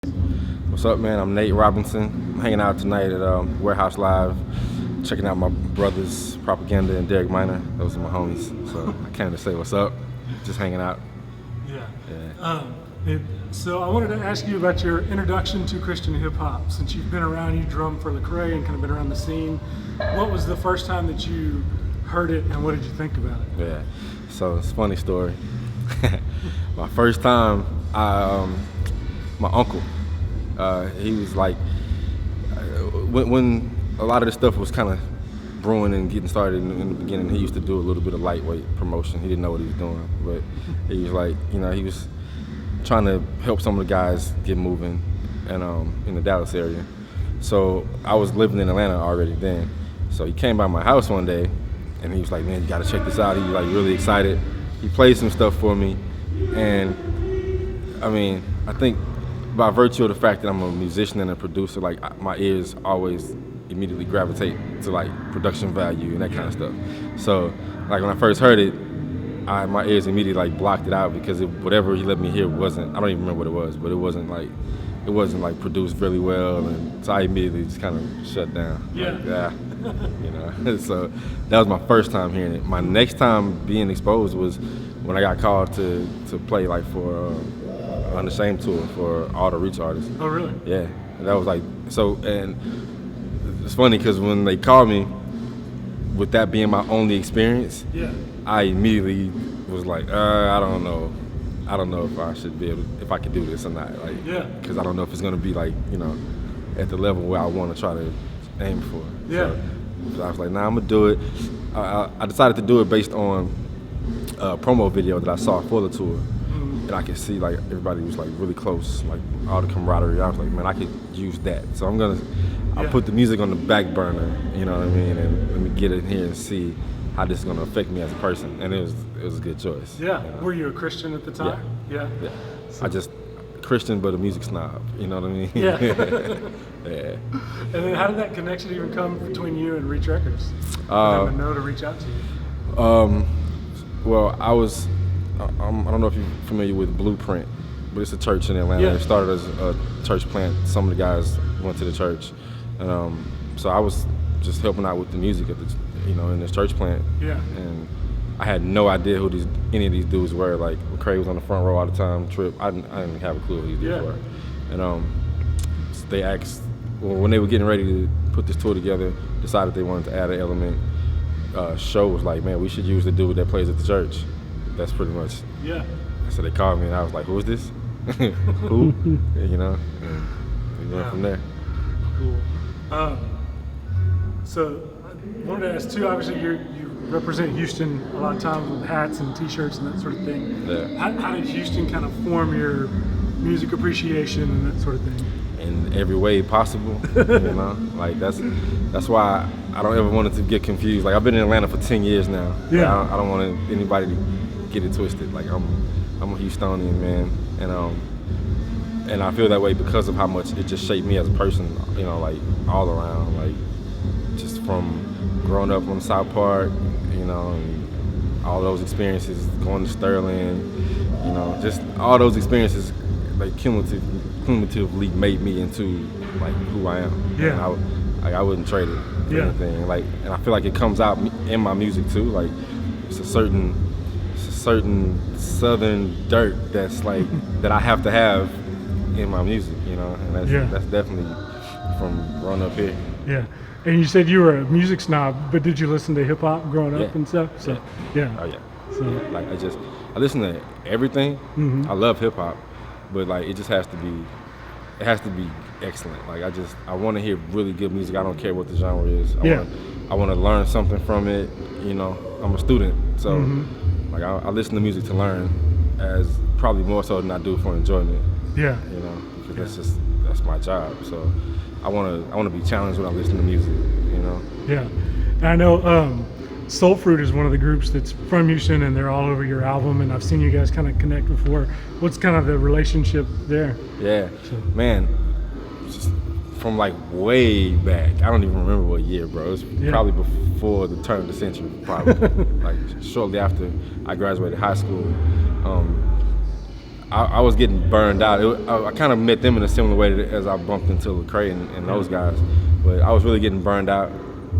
What's up, man? I'm Nate Robinson. I'm hanging out tonight at Warehouse Live, checking out my brothers, Propaganda and Derek Minor. Those are my homies. So I came to say what's up. Just hanging out. So I wanted to ask you about your introduction to Christian hip hop. Since you've been around, you drum for Lecrae and kind of been around the scene. What was the first time that you heard it, and what did you think about it? Yeah. So it's a funny story. My first time, my uncle. He was like, when a lot of this stuff was kind of brewing and getting started in the beginning, he used to do a little bit of lightweight promotion. He didn't know what he was doing, but he was like, he was trying to help some of the guys get moving and in the Dallas area. So I was living in Atlanta already then. So he came by my house one day and he was like, man, you gotta check this out. He was like really excited. He played some stuff for me, and I mean, I think by virtue of the fact that I'm a musician and a producer, like my ears always immediately gravitate to like production value and that kind of stuff. So like when I first heard it, my ears immediately like blocked it out because whatever he let me hear wasn't, I don't even remember what it was, but it wasn't like produced really well, and so I immediately just kind of shut down. Yeah. Like, so that was my first time hearing it. My next time being exposed was when I got called to play like for Unashamed Tours for all the Reach artists. Oh, really? Yeah, and that was like, so, and it's funny because when they called me, with that being my only experience, I immediately was like, I don't know if I should be able, if I could do this or not, like, because I don't know if it's gonna be like, at the level where I want to try to aim for. So I was like, nah, I'm gonna do it. I decided to do it based on a promo video that I saw for the tour. And I could see like everybody was like really close, like all the camaraderie. I was like, man, I could use that. So I'll put the music on the back burner, you know what I mean, and let me get in here and see how this is gonna affect me as a person. And it was a good choice. Yeah. Were you a Christian at the time? Yeah. So, I just Christian but a music snob, you know what I mean? Yeah. Yeah. And then how did that connection even come between you and Reach Records? For them to know to reach out to you? Well, I don't know if you're familiar with Blueprint, but it's a church in Atlanta. Yeah. It started as a church plant. Some of the guys went to the church, and so I was just helping out with the music at the, in this church plant. Yeah. And I had no idea who any of these dudes were. Like Lecrae was on the front row all the time. Trip, I didn't have a clue who these dudes were. And they asked, well, when they were getting ready to put this tour together, decided they wanted to add an element. Show was like, man, we should use the dude that plays at the church. That's pretty much. Yeah. So they called me and I was like, who is this? Who? And we went from there. Cool. So I wanted to ask too, obviously you represent Houston a lot of times with hats and t-shirts and that sort of thing. Yeah. How did Houston kind of form your music appreciation and that sort of thing? In every way possible, like that's why I don't ever want it to get confused. Like I've been in Atlanta for 10 years now. Yeah. I don't want anybody to get it twisted. Like I'm a Houstonian, man, and I feel that way because of how much it just shaped me as a person. Like all around, like just from growing up on South Park, and all those experiences, going to Sterling, just all those experiences, like cumulatively made me into like who I am. Yeah. And I wouldn't trade it for anything. Like, and I feel like it comes out in my music too. Like it's a certain southern dirt that's like that I have to have in my music, and that's definitely from growing up here. Yeah. And you said you were a music snob, but did you listen to hip hop growing up and stuff? So yeah. Oh yeah. So like I listen to everything. Mm-hmm. I love hip hop, but like it has to be excellent. Like I want to hear really good music. I don't care what the genre is. I want to learn something from it. I'm a student, so like I listen to music to learn, as probably more so than I do for enjoyment. Yeah. Because that's my job. So I want to be challenged when I listen to music. Yeah. And I know Soulfruit is one of the groups that's from Houston, and they're all over your album, and I've seen you guys kind of connect before. What's kind of the relationship there? Yeah, man, just from like way back. I don't even remember what year, bro. It was probably before the turn of the century, probably. Like shortly after I graduated high school. I was getting burned out. I kind of met them in a similar way as I bumped into Lecrae and those guys, but I was really getting burned out,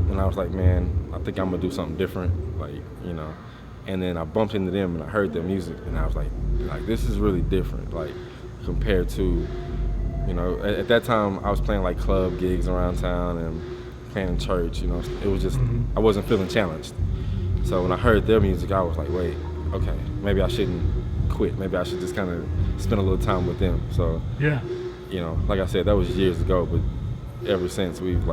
and I was like, man, I think I'm gonna do something different, like, you know. And then I bumped into them and I heard their music, and I was like this is really different, like compared to, you know, at that time I was playing like club gigs around town and playing in church, you know. It was just I wasn't feeling challenged. So when I heard their music, I was like, wait, okay, maybe I shouldn't quit. Maybe I should just kind of spend a little time with them. So yeah, you know, like I said, that was years ago, but ever since we've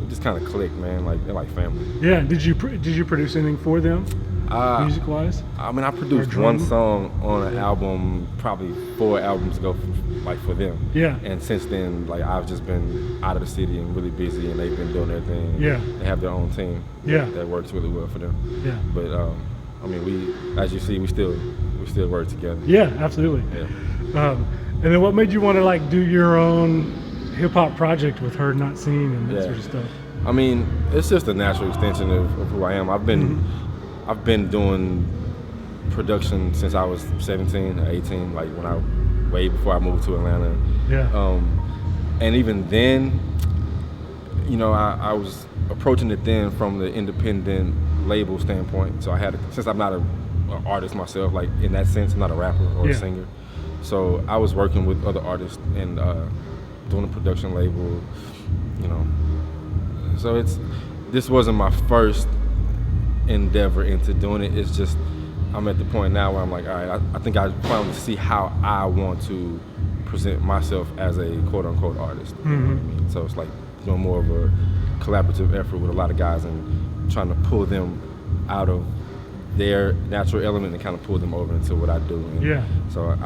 just kind of clicked, man. Like they're like family. Yeah. Did you produce anything for them, music wise? I mean, I produced one song on an album probably 4 albums ago, like for them. Yeah. And since then, like I've just been out of the city and really busy, and they've been doing their thing. Yeah. They have their own team. Yeah. That works really well for them. Yeah. But I mean, we, as you see, we still work together. Yeah, absolutely. Yeah. And then what made you want to like do your own hip hop project with Heard Not Seen and that sort of stuff? I mean, it's just a natural extension of who I am. I've been doing production since I was 17 or 18, like way before I moved to Atlanta. Yeah. And even then, you know, I was approaching it then from the independent label standpoint. So since I'm not an artist myself, like in that sense, I'm not a rapper or a singer. So I was working with other artists and doing a production label, you know. So this wasn't my first endeavor into doing it. It's just I'm at the point now where I'm like, all right, I think I finally see how I want to present myself as a quote unquote artist. You know what I mean? So it's like doing more of a collaborative effort with a lot of guys and trying to pull them out of their natural element and kind of pull them over into what I do. And so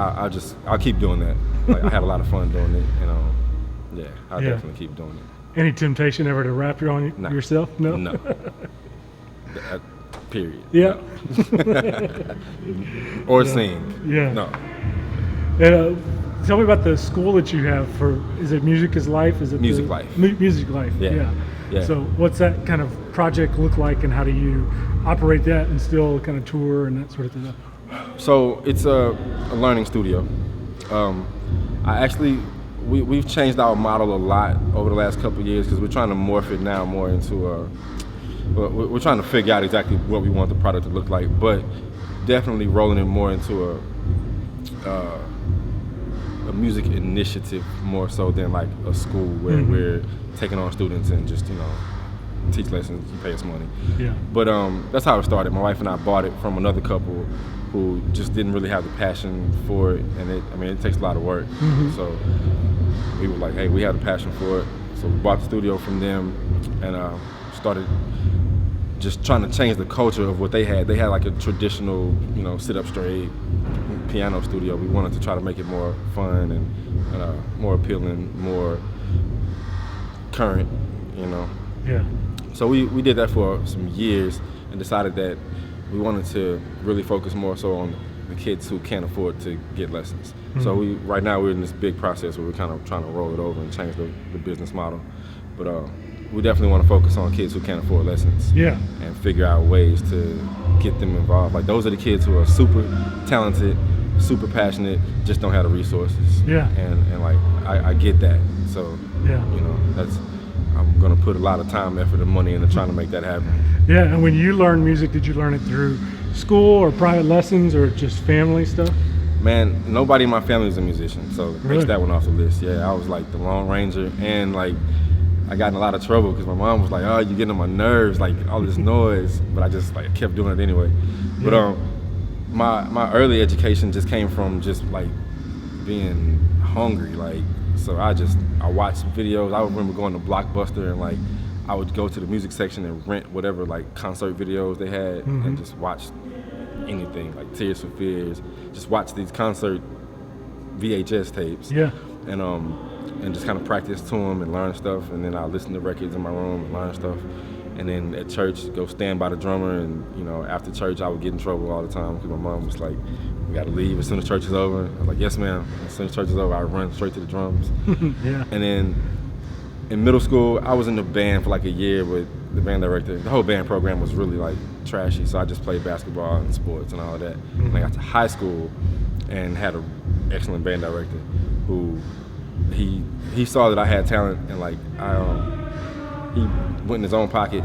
I'll keep doing that. Like I had a lot of fun doing it, and I'll definitely keep doing it. Any temptation ever to rap yourself? No. No. Period. Yeah. Or sing. Yeah. No. And, tell me about the school that you have for. Is it Music is Life? Is it Music Life? Music Life. Yeah. So what's that kind of project look like, and how do you operate that and still kind of tour and that sort of thing? So it's a learning studio. We've changed our model a lot over the last couple of years because we're trying to morph it now more into we're trying to figure out exactly what we want the product to look like, but definitely rolling it more into a music initiative more so than like a school where we're taking on students and just, you know, teach lessons, you pay us money. Yeah. But that's how it started. My wife and I bought it from another couple who just didn't really have the passion for it, and it takes a lot of work. So we were like, hey, we had a passion for it, so we bought the studio from them and started just trying to change the culture of what they had. They had like a traditional, you know, sit up straight piano studio. We wanted to try to make it more fun and more appealing, more current, you know. Yeah. So we did that for some years and decided that we wanted to really focus more so on the kids who can't afford to get lessons. So right now we're in this big process where we're kind of trying to roll it over and change the business model. But we definitely want to focus on kids who can't afford lessons. Yeah. And figure out ways to get them involved. Like those are the kids who are super talented, super passionate, just don't have the resources. Yeah. And like I get that. So yeah, you know, I'm gonna put a lot of time, effort, and money into trying to make that happen. Yeah. And when you learned music, did you learn it through school or private lessons or just family stuff? Man, nobody in my family is a musician, so it makes that one off the list. Yeah, I was like the Lone Ranger, and like I got in a lot of trouble because my mom was like, "Oh, you're getting on my nerves, like all this noise," but I just like kept doing it anyway. Yeah. But my early education just came from just like being hungry, like so I watched videos. I remember going to Blockbuster and like I would go to the music section and rent whatever like concert videos they had and just watch anything like Tears for Fears, just watch these concert VHS tapes. Yeah. And just kind of practice to them and learn stuff, and then I listen to records in my room and learn stuff. And then at church, go stand by the drummer, and you know, after church, I would get in trouble all the time because my mom was like, "We got to leave as soon as church is over." I was like, "Yes, ma'am." As soon as church is over, I run straight to the drums. Yeah. And then in middle school, I was in the band for like a year with the band director. The whole band program was really like trashy, so I just played basketball and sports and all of that. When I got to high school, and had an excellent band director who he saw that I had talent, and like he went in his own pocket,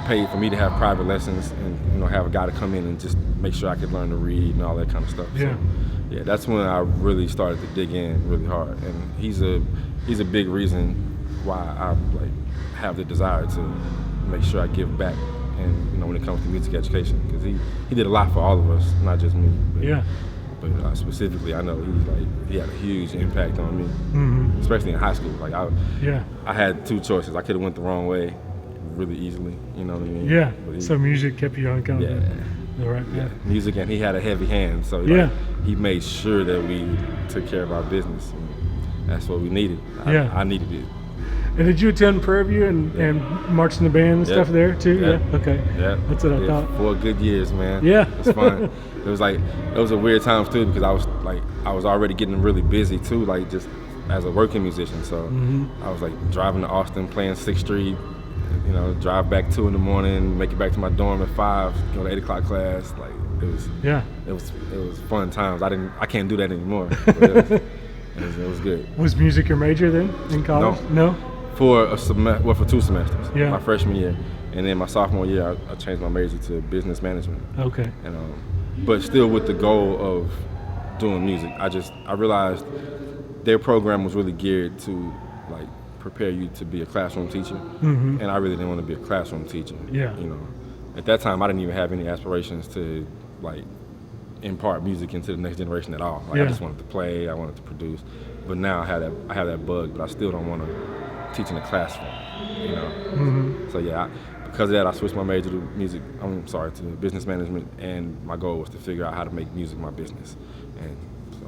paid for me to have private lessons, and have a guy to come in and just make sure I could learn to read and all that kind of stuff. Yeah. So, yeah, that's when I really started to dig in really hard, and he's a big reason why I like have the desire to make sure I give back, and when it comes to music education, because he did a lot for all of us, not just me. But specifically, I know he had a huge impact on me, especially in high school. Like I had two choices. I could have went the wrong way really easily. You know what I mean? Yeah. So music kept you on kind of the right path. Music, and he had a heavy hand, so he made sure that we took care of our business. And that's what we needed. I needed it. And did you attend Prairie View and march in the band and stuff there too? Yeah. Okay. Yeah. That's what I thought. 4 good years, man. Yeah. It's fun. It was a weird times too, because I was already getting really busy too, like just as a working musician. So I was like driving to Austin, playing 6th Street, drive back 2 in the morning, make it back to my dorm at 5, go to 8 o'clock class. Like it was fun times. I can't do that anymore. But it was good. Was music your major then in college? No? For a semester, for 2 semesters. Yeah. My freshman year, and then my sophomore year, I changed my major to business management. Okay. And but still with the goal of doing music. I realized their program was really geared to like prepare you to be a classroom teacher, and I really didn't want to be a classroom teacher. Yeah. At that time, I didn't even have any aspirations to like impart music into the next generation at all. Like I just wanted to play, I wanted to produce. But now I have that bug, but I still don't want to teach in a classroom. So because of that, I switched my major to business management, and my goal was to figure out how to make music my business. And so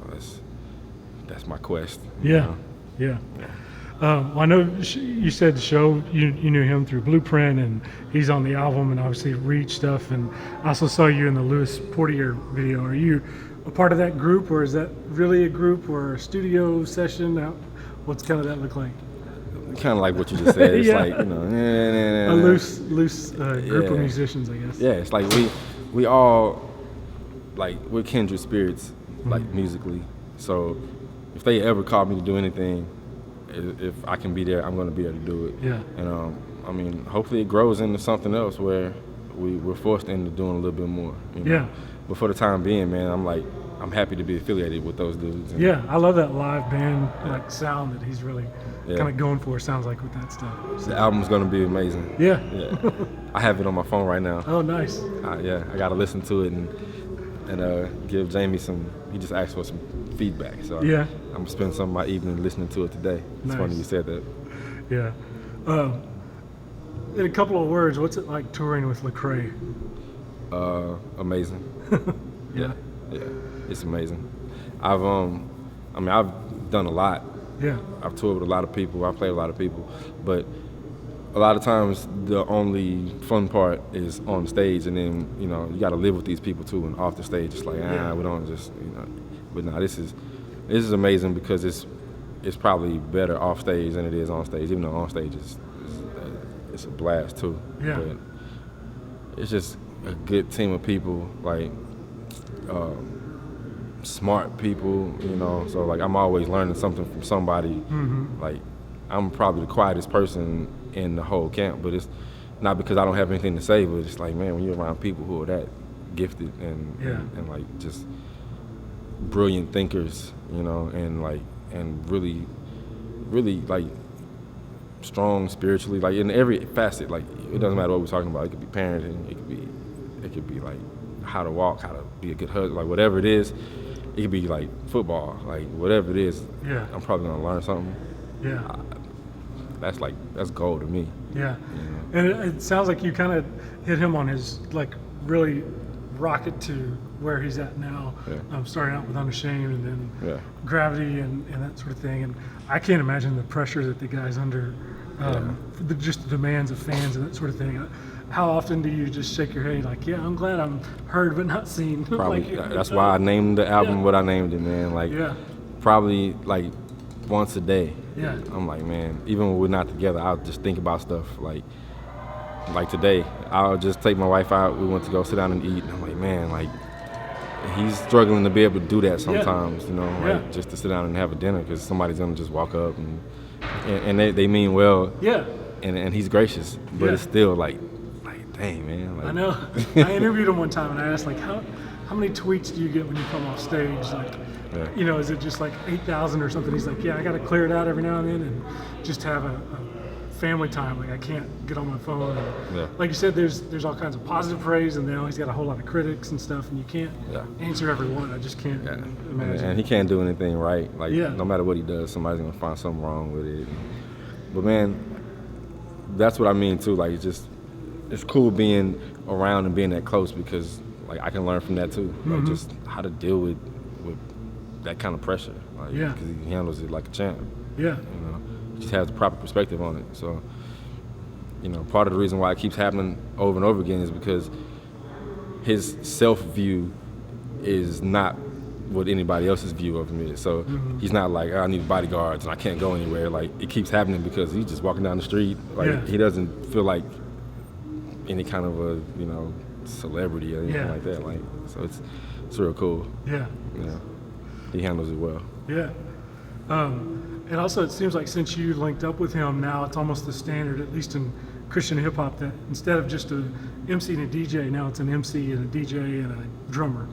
that's my quest. Yeah. I know you said the show, you knew him through Blueprint, and he's on the album, and obviously Reach stuff, and I also saw you in the Louis Portier video. Are you a part of that group, or is that really a group or a studio session? What's kind of that look like? Kind of like what you just said. It's like, a loose group of musicians, I guess. Yeah, it's like we all, like, we're kindred spirits, like musically. So if they ever call me to do anything, if I can be there, I'm going to be there to do it. Yeah. And hopefully it grows into something else where we're forced into doing a little bit more. Yeah. But for the time being, man, I'm happy to be affiliated with those dudes. I love that live band like sound that he's really kind of going for. Sounds like with that stuff. So. The album's going to be amazing. Yeah. I have it on my phone right now. Oh, nice. I got to listen to it and give Jamie some. He just asked for some feedback, so I'm gonna spend some of my evening listening to it today. It's funny you said that. Yeah. In a couple of words, what's it like touring with Lecrae? Amazing. Yeah, it's amazing. I've done a lot. Yeah. I've toured with a lot of people. I've played with a lot of people, but a lot of times the only fun part is on stage, and then you got to live with these people too. And off the stage, it's like we don't just But no, this is amazing, because it's probably better off stage than it is on stage. Even though on stage it's a blast too. Yeah. But it's just a good team of people, like smart people. So like I'm always learning something from somebody. Like I'm probably the quietest person in the whole camp, but it's not because I don't have anything to say, but it's like, man, when you're around people who are that gifted and like just brilliant thinkers, and really like strong spiritually, like in every facet. Like it doesn't matter what we're talking about. It could be parenting, it could be like how to walk, how to be a good husband, like whatever it is. It could be like football, like whatever it is. Yeah. I'm probably gonna learn something. Yeah. That's gold to me. Yeah. And it sounds like you kind of hit him on his really rocket to where he's at now. Starting out with Unashamed, and then Gravity and that sort of thing. And I can't imagine the pressure that the guy's under, just the demands of fans and that sort of thing. How often do you just shake your head like, I'm glad I'm heard but not seen? Probably. That's why I named the album what I named it, man. Probably like once a day. Yeah. I'm like, man, even when we're not together, I'll just think about stuff like today. I'll just take my wife out. We went to go sit down and eat. And I'm like, man, like he's struggling to be able to do that sometimes, you know, Yeah. like just to sit down and have a dinner because somebody's gonna just walk up and they mean well. Yeah. And he's gracious, but it's still like, dang, man. Like, I know. I interviewed him one time and I asked, like, how many tweets do you get when you come off stage? Like, you know, is it just like 8,000 or something? He's like, yeah, I got to clear it out every now and then and just have a family time. Like, I can't get on my phone. And, like you said, there's all kinds of positive praise, and now he's got a whole lot of critics and stuff, and you can't answer every one. I just can't imagine. And he can't do anything right. Like, no matter what he does, somebody's gonna find something wrong with it. But man, that's what I mean too. Like, it's cool being around and being that close because like I can learn from that too. Like just how to deal with that kind of pressure. Like, because he handles it like a champ. Yeah. You know, he just has the proper perspective on it. So, you know, part of the reason why it keeps happening over and over again is because his self-view is not what anybody else's view of him is. So he's not like, I need bodyguards and I can't go anywhere. Like, it keeps happening because he's just walking down the street. Like, he doesn't feel like any kind of a, you know, celebrity or anything like that. Like, so it's real cool. Yeah. Yeah. He handles it well. Yeah. And also, it seems like since you linked up with him, now it's almost the standard, at least in Christian hip hop, that instead of just a MC and a DJ, now it's an MC and a DJ and a drummer.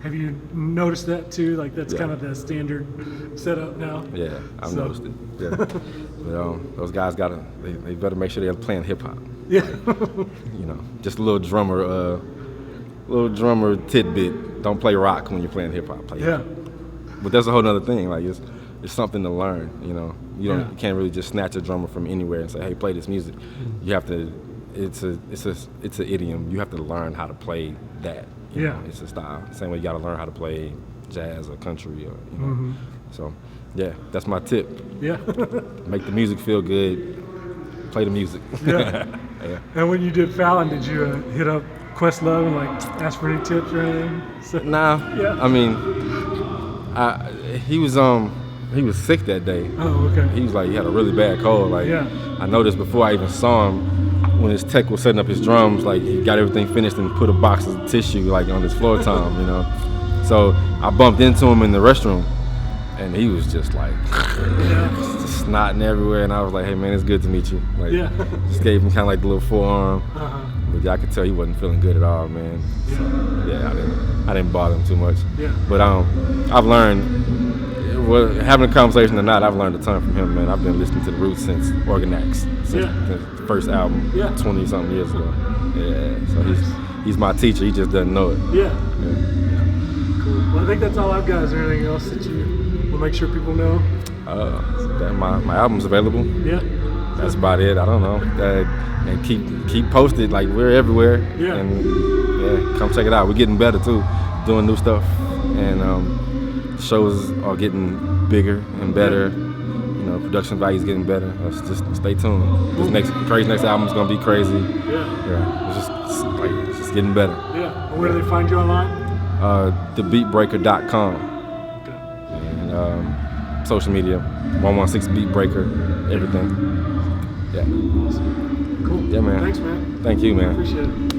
Have you noticed that too? Like, that's kind of the standard setup now. Yeah, I've noticed it. Yeah, but those guys they better make sure they're playing hip hop. Yeah. Like, you know, just a little drummer tidbit. Don't play rock when you're playing hip hop. Play hip hop. But that's a whole other thing. Like, it's something to learn. You know, you can't really just snatch a drummer from anywhere and say, hey, play this music. You have to. It's an idiom. You have to learn how to play that. You know, it's a style. Same way you got to learn how to play jazz or country or you know. So, yeah, that's my tip. Yeah. Make the music feel good. Play the music. Yeah. And when you did Fallon, did you hit up Questlove and like ask for any tips or anything? So, nah. Yeah. I mean, he was sick that day. Oh, okay. He was like, he had a really bad cold. Like, I noticed before I even saw him, when his tech was setting up his drums, like he got everything finished and put a box of tissue like on his floor tom, you know. So I bumped into him in the restroom, and he was just like, just snotting everywhere. And I was like, hey man, it's good to meet you. Like, just gave him kind of like the little forearm. But I could tell he wasn't feeling good at all, man. So, I didn't bother him too much. But I've learned. Well, having a conversation or not, I've learned a ton from him, man. I've been listening to the Roots since Organix, since the first album, 20-something years ago. Yeah, so he's my teacher. He just doesn't know it. Yeah. Cool. Well, I think that's all I've got. Is there anything else that you will make sure people know? That my album's available. Yeah. That's about it. I don't know. And keep posted. Like, we're everywhere. Yeah. And come check it out. We're getting better too, doing new stuff, and shows are getting bigger and better. You know, production value's getting better. Let's just stay tuned. This next album's gonna be crazy. It's just getting better. Yeah. Where do they find you online? thebeatbreaker.com. Okay. And social media, 116 Beatbreaker, everything. Yeah. Awesome. Cool. Yeah, man. Thanks, man. Thank you, man. Appreciate it.